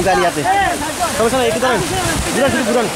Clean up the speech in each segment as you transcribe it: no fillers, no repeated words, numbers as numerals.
গাড়িয়াতে সমস্যা নাই একটু দাঁড়ান ঘুরান শুধু ঘুরান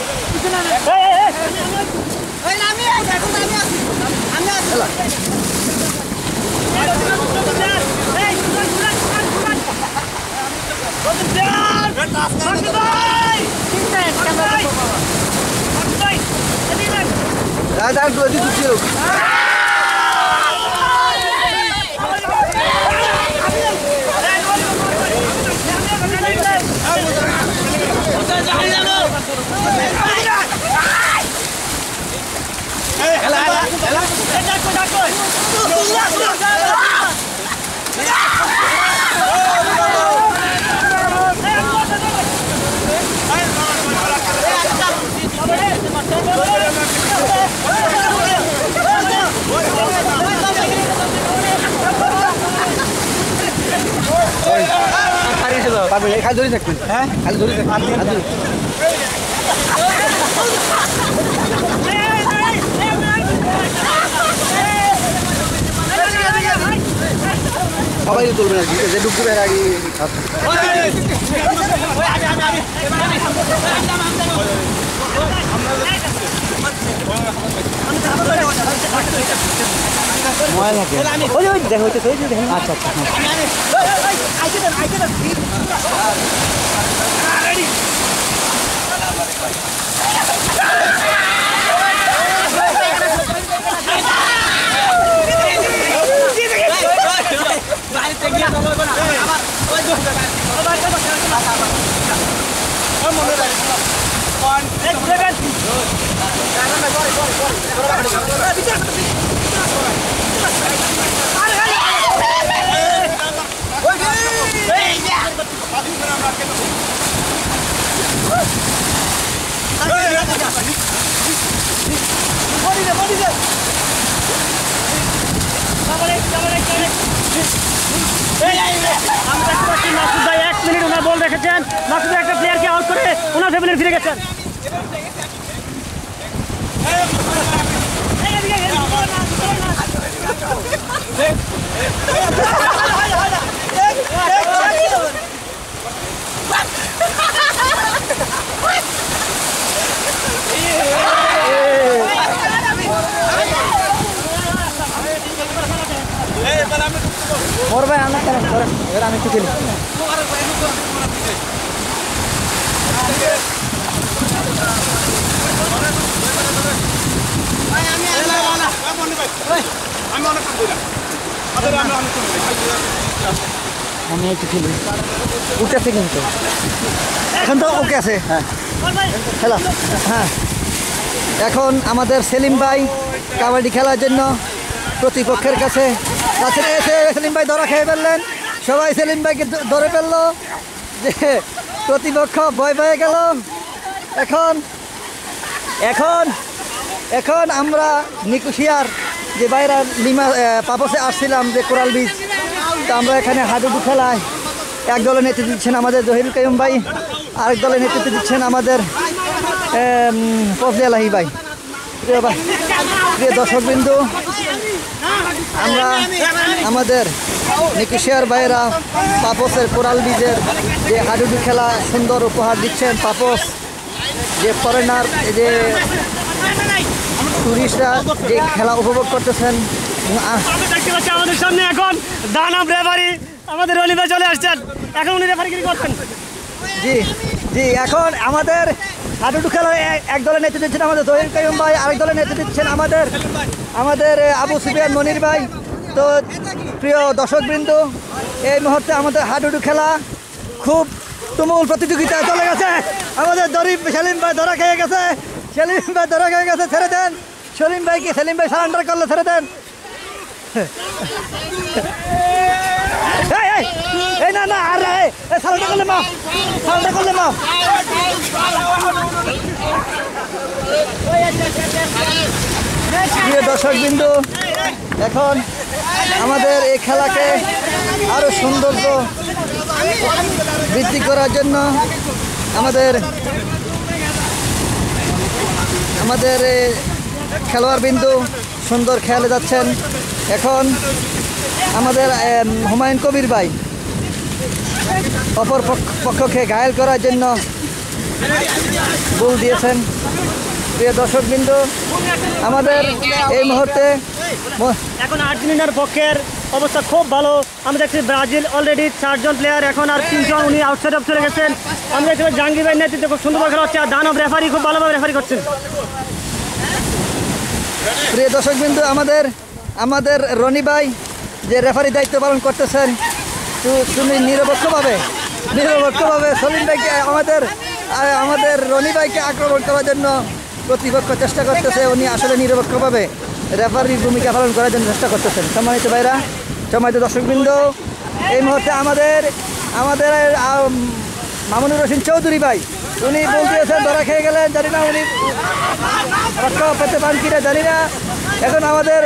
খালি ধরে থাকবেন হ্যাঁ খালি ধরে থাকবেন সবাই তুলবেন আর কি যে ডুববে এর আগে মোবাইল থাকে ওই ওই দেখো আচ্ছা আচ্ছা বল রেখেছেন মাসুদ একটা প্লেয়ারকে আউট করে ওনার ফ্যামিলি ফিরে গেছেন মোর ভাই আনা করেন এবার আমি একটু খেলি আমি একটু খেলি উঠেছে কিন্তু এখন তো ওকে আছে হ্যাঁ খেলা হ্যাঁ এখন আমাদের সেলিম ভাই কাবাডি খেলার জন্য প্রতিপক্ষের কাছে এসে সেলিম ভাই ধরা খেয়ে ফেললেন সবাই সেলিম ভাইকে ধরে ফেললো যে প্রতিপক্ষ ভয় পেয়ে গেল এখন এখন এখন আমরা নিকুশিয়ার যে বাইরে লিমা পাপসে আসছিলাম যে কোরাল বীজ তো আমরা এখানে হাডুডু খেলায় এক দলে নেতৃত্ব দিচ্ছেন আমাদের জহিরুল কাইয়ুম ভাই আরেক দলে নেতৃত্ব দিচ্ছেন আমাদের ফজলে আলাহি ভাই প্রিয় দর্শকবৃন্দু আমরা আমাদের নিকুশিয়ার ভাইয়েরা পাপসের কোরাল বীজের যে হাডুডু খেলা সুন্দর উপহার দিচ্ছেন পাপস যে ফরেনার যে টুরিস্টরা যে খেলা উপভোগ করতেছেন দেখতে পাচ্ছি আমাদের সামনে এখন দানব রেফারি আমাদের অলিভার চলে আসছেন এখন উনি রেফারিগিরি করছেন জি জি এখন আমাদের হাডুডু খেলায় এক দলের নেতৃত্ব দিচ্ছেন আমাদের জহিরুল কাইয়ুম ভাই আরেক দলের নেতৃত্ব দিচ্ছেন আমাদের আবু সুফিয়ান মনির ভাই তো প্রিয় দর্শকবৃন্দ এই মুহূর্তে আমাদের হাডুডু খেলা খুব তুমুল প্রতিযোগিতায় চলে গেছে আমাদের সেলিম ভাই ধরা খেয়ে গেছে ছেড়ে দেন সেলিম ভাই সারেন্ডার করলে ছেড়ে দেন এই না না আর সারেন্ডার করলে মা প্রিয় দর্শকবৃন্দু এখন আমাদের এই খেলাকে আরো সৌন্দর্য বৃদ্ধি করার জন্য আমাদের খেলোয়াড় বিন্দু সুন্দর খেলে যাচ্ছেন এখন আমাদের হুমায়ুন কবির ভাই অপর পক্ষকে ঘায়েল করার জন্য গোল দিয়েছেন। প্রিয় দর্শকবৃন্দ, আমাদের এই মুহূর্তে এখন আর্জেন্টিনার পক্ষের অবস্থা খুব ভালো। আমরা দেখছি ব্রাজিল অলরেডি 4 জন প্লেয়ার, এখন আর 3 জন উনি আউটসাইড অফ চলে গেছেন। আমরা দেখছি জাহাঙ্গীর ভাই নেতৃত্বে খুব সুন্দর খেলা হচ্ছে, আর দানব রেফারি খুব ভালোভাবে রেফারি করছেন। প্রিয় দর্শকবৃন্দ, আমাদের রনি ভাই যে রেফারি দায়িত্ব পালন করতেছেন, তুমি নিরপেক্ষভাবে সলিম ভাইকে আমাদের রনি ভাইকে আক্রমণ করার জন্য প্রতিপক্ষ চেষ্টা করতেছে। উনি আসলে নিরপেক্ষভাবে রেফারির ভূমিকা পালন করার জন্য চেষ্টা করতেছেন। সম্মানিত ভাইরা, সম্মানিত দর্শকবৃন্দ, এই মুহূর্তে আমাদের মামুনুর রশিদ চৌধুরী ভাই উনি বলতেছেন ধরা খেয়ে গেলেন, জানি না উনি রক্ষা পেতে পান কিনা জানি না। এখন আমাদের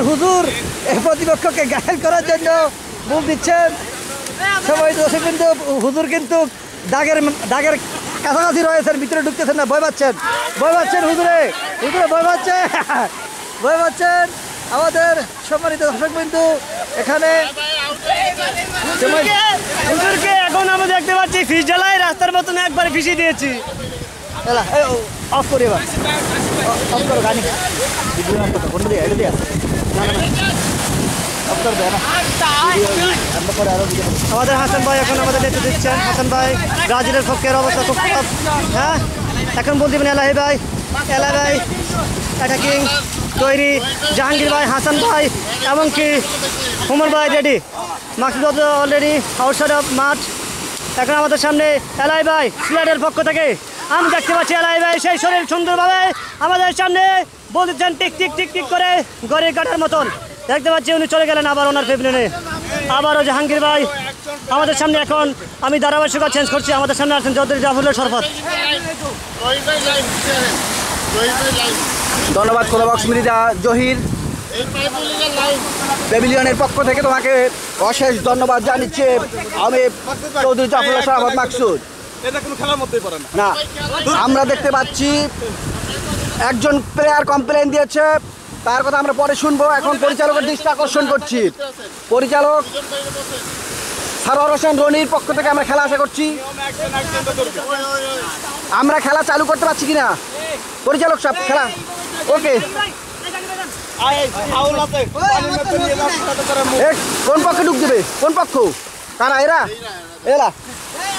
হুজুর এই প্রতিপক্ষকে ঘায়েল করার জন্য বল দিচ্ছেন। সম্মানিত দর্শকবৃন্দ, হুজুর কিন্তু দাগের কাছাকাছি রয়েছেন, ভিতরে ঢুকতেছেন না, ভয় পাচ্ছেন হুজুরে ভয় পাচ্ছেন। আমাদের সম্মানিত দর্শকবৃন্দ, এখানে হুজুরকে এখন আমরা দেখতে পাচ্ছি ফিস জ্বালায় রাস্তার মতন একবার ফিসিয়ে দিয়েছি। অফ করি এবার, অফ করো গাড়ি, আমাদের হাসান ভাই এখন আমাদের নেতৃত্ব দিচ্ছেন। হাসান ভাই ব্রাজিলের পক্ষের অবস্থা খুব খারাপ। হ্যাঁ, এখন বল দিবেন এলাহি ভাই অ্যাটাকিং তৈরি, জাহাঙ্গীর ভাই, হাসান ভাই, এমনকি হুমর ভাই ready. Maksud already outside of মাঠ। এখন আমাদের সামনে এলাহি ভাই সিলেটের পক্ষ থেকে আমি দেখতে পাচ্ছি এলাহি ভাই সেই শরীর সুন্দরভাবে আমাদের সামনে বল দিচ্ছেন, টিক টিক টিক টিক করে ঘড়ির কাটার মতন। দেখতে পাচ্ছি উনি চলে গেলেন আবার ওনার প্যাভিলিয়নে। আবারও জাহাঙ্গীর ভাই আমাদের সামনে। এখন আমি ধারাভাষ্যকার চেঞ্জ করছি, আমাদের সামনে আছেন চৌধুরী জাফরুল্লাহ শরফত। ধন্যবাদ কোলাবক্স মিডিয়া জহির। প্যাভিলিয়নের পক্ষ থেকে তোমাকে অশেষ ধন্যবাদ জানিয়েছি আমি চৌধুরী জাফরুল্লাহ শরফত মাকসুদ। না, আমরা দেখতে পাচ্ছি একজন প্লেয়ার কমপ্লেন দিয়েছে, তার কথা আমরা পরে শুনবো। এখন পরিচালকের দৃষ্টি আকর্ষণ করছি। পরিচালক সারোয়ার হোসেন রনির পক্ষ থেকে আমরা খেলা আশা করছি। আমরা খেলা চালু করতে পারছি কিনা পরিচালক সাহেব? খেলা ওকে। কোন পক্ষে ঢুক দেবে? কোন পক্ষ? কারা? এরা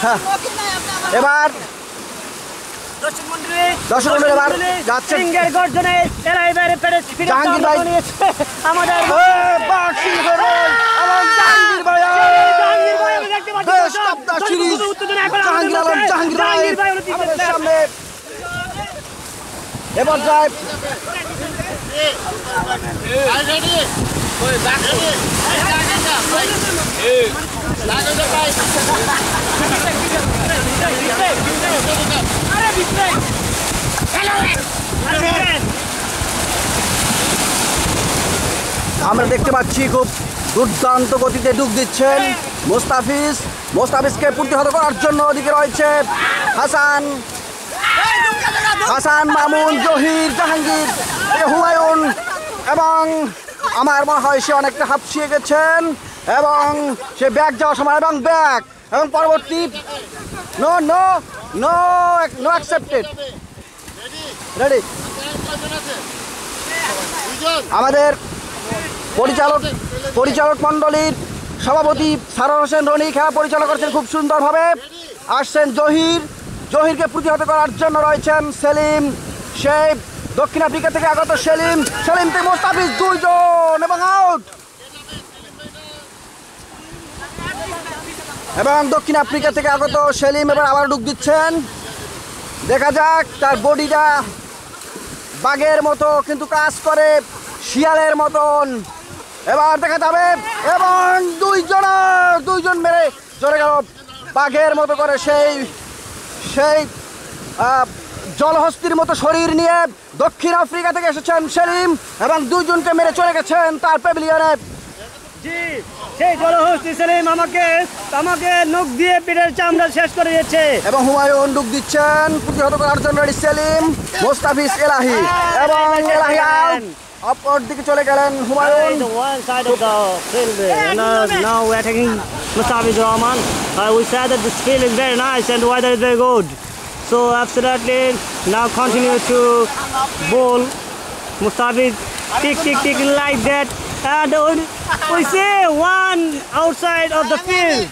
হ্যাঁ। এবার দর্শক মন্ডলী এবার যাচ্ছেন জাহাঙ্গীর ভাই, আমাদের সামনে এবার যায় আমরা দেখতে পাচ্ছি খুব দুর্দান্ত গতিতে ডুব দিচ্ছেন মোস্তাফিজকে প্রতিহত করার জন্য ওদিকে রয়েছে হাসান, মামুন, জহির, জাহাঙ্গীর, হুমায়ুন, এবং আমার মনে হয় সে অনেকটা হাঁপছিয়ে গেছেন এবং সে ব্যাক যাওয়ার সময় এবং পরবর্তী নো অ্যাকসেপ্টেড। রেডি। আমাদের পরিচালক মণ্ডলীর সভাপতি সারোয়ার হোসেন রনি খেলা পরিচালনা করছেন খুব সুন্দরভাবে। আসছেন জহিরকে প্রতিহত করার জন্য রয়েছেন সেলিম, সেই দক্ষিণ আফ্রিকা থেকে আগত সেলিম থেকে মোস্তাফিজ, 2 জন এবং আউট। এবং দক্ষিণ আফ্রিকা থেকে আগত সেলিম এবার আবার ডুব দিচ্ছেন। দেখা যাক, তার বডিটা বাঘের মতো কিন্তু কাজ করে শিয়ালের মতন। এবার দেখা যাবে এবং 2 জন মেরে চলে গেল বাঘের মতো করে সেই জলহস্তির মতো শরীর নিয়ে দক্ষিণ আফ্রিকা থেকে এসেছেন সেলিম এবং 2 জনকে মেরে চলে গেছেন তার প্যাভিলিয়নে। জি, সেই জলহস্তি সেলিম আমাকে নখ দিয়ে পিঠের চামড়া শেষ করে দিয়েছে এবং হুমায়ুন ডুব দিচ্ছেন প্রতিহত করার জন্য সেলিম, মোস্তাফিজ, এলাহি এবং এলাহি আউট। অপর দিকে চলে গেলেন Humayun. the one side of the field, and now we're taking Mustafiz Rahman. We said that this field is very nice and the weather is very good. So absolutely now continue to bowl. Mustafiz tick tick tick like that, and we see one outside of the field.